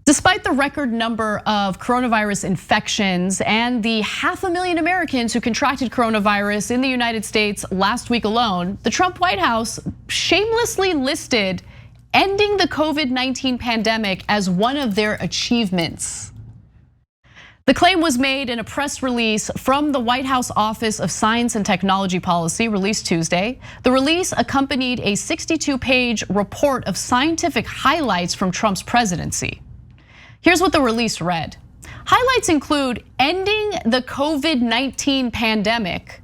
Despite the record number of coronavirus infections and the 500,000 Americans who contracted coronavirus in the United States last week alone, the Trump White House shamelessly listed ending the COVID-19 pandemic as one of their achievements. The claim was made in a press release from the White House Office of Science and Technology Policy released Tuesday. The release accompanied a 62-page report of scientific highlights from Trump's presidency. Here's what the release read. Highlights include ending the COVID-19 pandemic.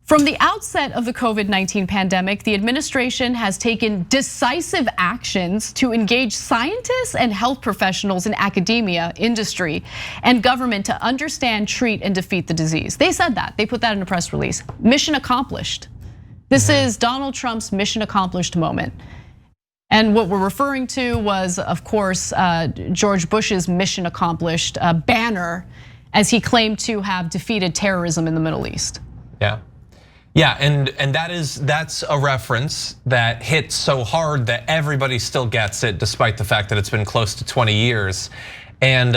From the outset of the COVID-19 pandemic, the administration has taken decisive actions to engage scientists and health professionals in academia, industry, and government to understand, treat, and defeat the disease. They said that, they put that in a press release. Mission accomplished. This is Donald Trump's mission accomplished moment. And what we're referring to was, of course, George Bush's mission accomplished banner as he claimed to have defeated terrorism in the Middle East. Yeah, and that's a reference that hits so hard that everybody still gets it, despite the fact that it's been close to 20 years. And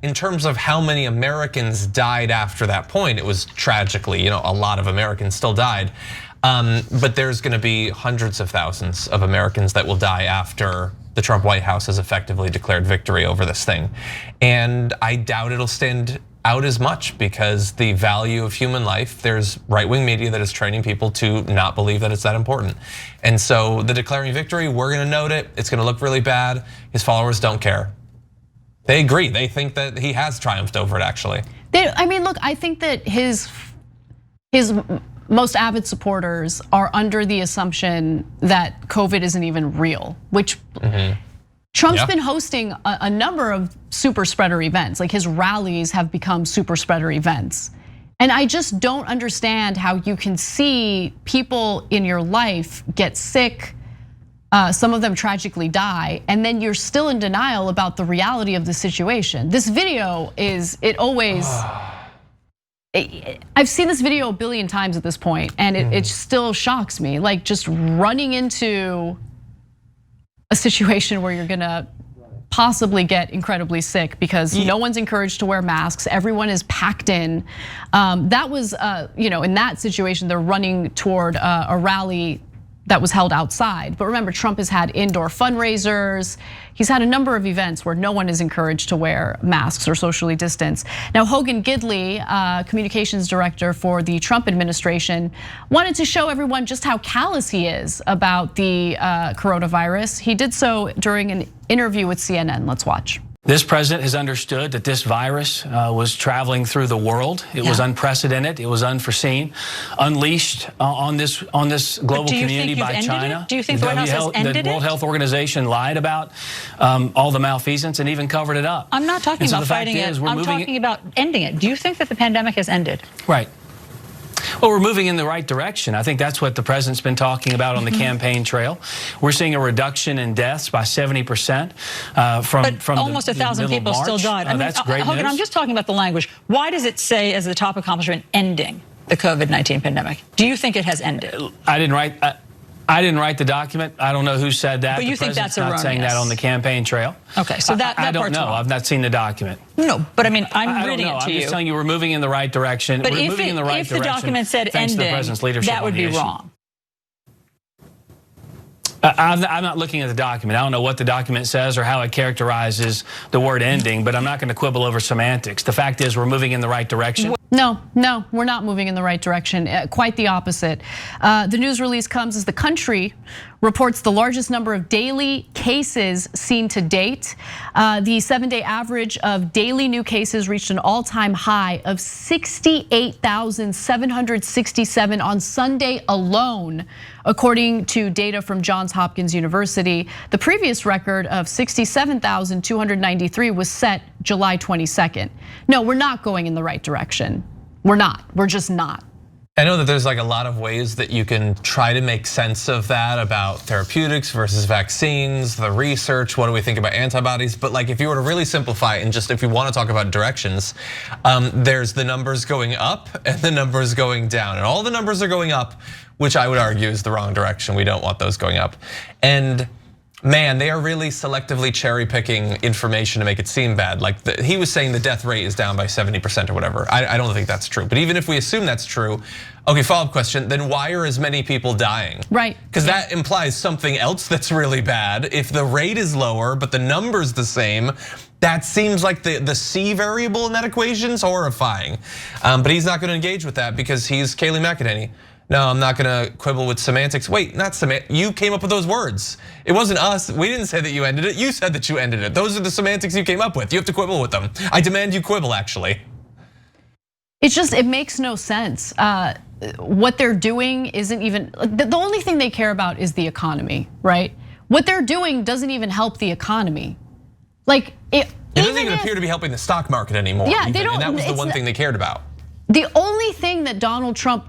in terms of how many Americans died after that point, it was tragically, a lot of Americans still died. But there's gonna be hundreds of thousands of Americans that will die after the Trump White House has effectively declared victory over this thing. And I doubt it'll stand out as much because the value of human life, there's right-wing media that is training people to not believe that it's that important. And so the declaring victory, we're gonna note it, it's gonna look really bad. His followers don't care. They agree, they think that he has triumphed over it actually. Look, I think that his most avid supporters are under the assumption that COVID isn't even real, which Trump's been hosting a number of super spreader events. Like his rallies have become super spreader events. And I just don't understand how you can see people in your life get sick, some of them tragically die, and then you're still in denial about the reality of the situation. This video I've seen this video a billion times at this point, and it still shocks me. Like just running into a situation where you're gonna possibly get incredibly sick because no one's encouraged to wear masks. Everyone is packed in. That was, in that situation, they're running toward a rally that was held outside. But remember, Trump has had indoor fundraisers. He's had a number of events where no one is encouraged to wear masks or socially distance. Now, Hogan Gidley, communications director for the Trump administration, wanted to show everyone just how callous he is about the coronavirus. He did so during an interview with CNN. Let's watch. This president has understood that this virus was traveling through the world. It was unprecedented. It was unforeseen, unleashed on this global community by China. Do you think the White House has ended it? The World Health Organization lied about all the malfeasance and even covered it up. I'm not talking about fighting it. I'm talking about ending it. Do you think that the pandemic has ended? Right. Well, we're moving in the right direction. I think that's what the president's been talking about on the campaign trail. We're seeing a reduction in deaths by 70% from almost 1,000 people still died. That's great Hogan, news. I'm just talking about the language. Why does it say as the top accomplishment ending the COVID-19 pandemic? Do you think it has ended? I didn't write the document. I don't know who said that. But you think that's erroneous? Not saying that on the campaign trail. Okay, so that I don't part's know. wrong. I've not seen the document. No, but I'm reading it to I'm you. just telling you we're moving in the right direction. But we're moving in the right if direction. the document said thanks ending, to the president's leadership that would be wrong. I'm not looking at the document. I don't know what the document says or how it characterizes the word ending, but I'm not going to quibble over semantics. The fact is we're moving in the right direction. No, we're not moving in the right direction. Quite the opposite. The news release comes as the country reports the largest number of daily cases seen to date. The 7-day average of daily new cases reached an all-time high of 68,767 on Sunday alone, according to data from Johns Hopkins University. The previous record of 67,293 was set July 22nd. No, we're not going in the right direction. We're not, we're just not. I know that there's like a lot of ways that you can try to make sense of that about therapeutics versus vaccines, the research, what do we think about antibodies? But like if you were to really simplify it and just if you want to talk about directions, there's the numbers going up and the numbers going down. And all the numbers are going up, which I would argue is the wrong direction. We don't want those going up. And Man, they are really selectively cherry picking information to make it seem bad. Like he was saying the death rate is down by 70% or whatever. I don't think that's true. But even if we assume that's true, okay, follow-up question, then why are as many people dying? Right. Because that implies something else that's really bad. If the rate is lower, but the number's the same, that seems like the C variable in that equation is horrifying. But he's not gonna engage with that because he's Kayleigh McEnany. No, I'm not gonna quibble with semantics. Wait, not semantics, you came up with those words. It wasn't us, we didn't say that you ended it, you said that you ended it. Those are the semantics you came up with, you have to quibble with them. I demand you quibble, actually. It's just, it makes no sense. What they're doing isn't even, the only thing they care about is the economy, right? What they're doing doesn't even help the economy. Like, it doesn't even appear to be helping the stock market anymore. Yeah, they don't, and that was the one thing they cared about. The only thing that Donald Trump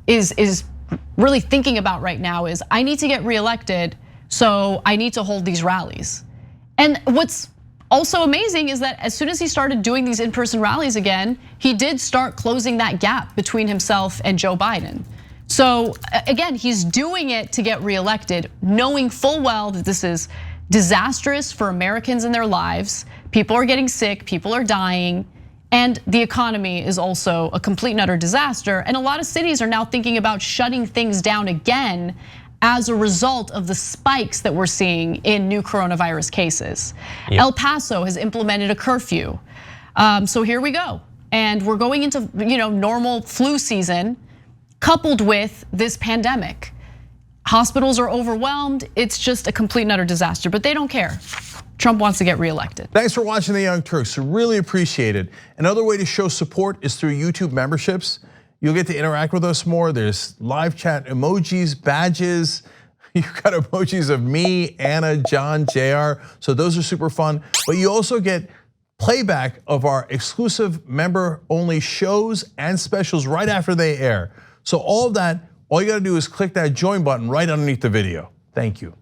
is really thinking about right now is, I need to get reelected, so I need to hold these rallies. And what's also amazing is that as soon as he started doing these in-person rallies again, he did start closing that gap between himself and Joe Biden. So again, he's doing it to get reelected, knowing full well that this is disastrous for Americans and their lives. People are getting sick, people are dying. And the economy is also a complete and utter disaster. And a lot of cities are now thinking about shutting things down again as a result of the spikes that we're seeing in new coronavirus cases. Yep. El Paso has implemented a curfew. So here we go. And we're going into normal flu season coupled with this pandemic. Hospitals are overwhelmed. It's just a complete and utter disaster, but they don't care. Trump wants to get reelected. Thanks for watching The Young Turks, really appreciate it. Another way to show support is through YouTube memberships. You'll get to interact with us more. There's live chat emojis, badges. You've got emojis of me, Anna, John, JR. So those are super fun. But you also get playback of our exclusive member-only shows and specials right after they air. So all of that, all you gotta do is click that join button right underneath the video. Thank you.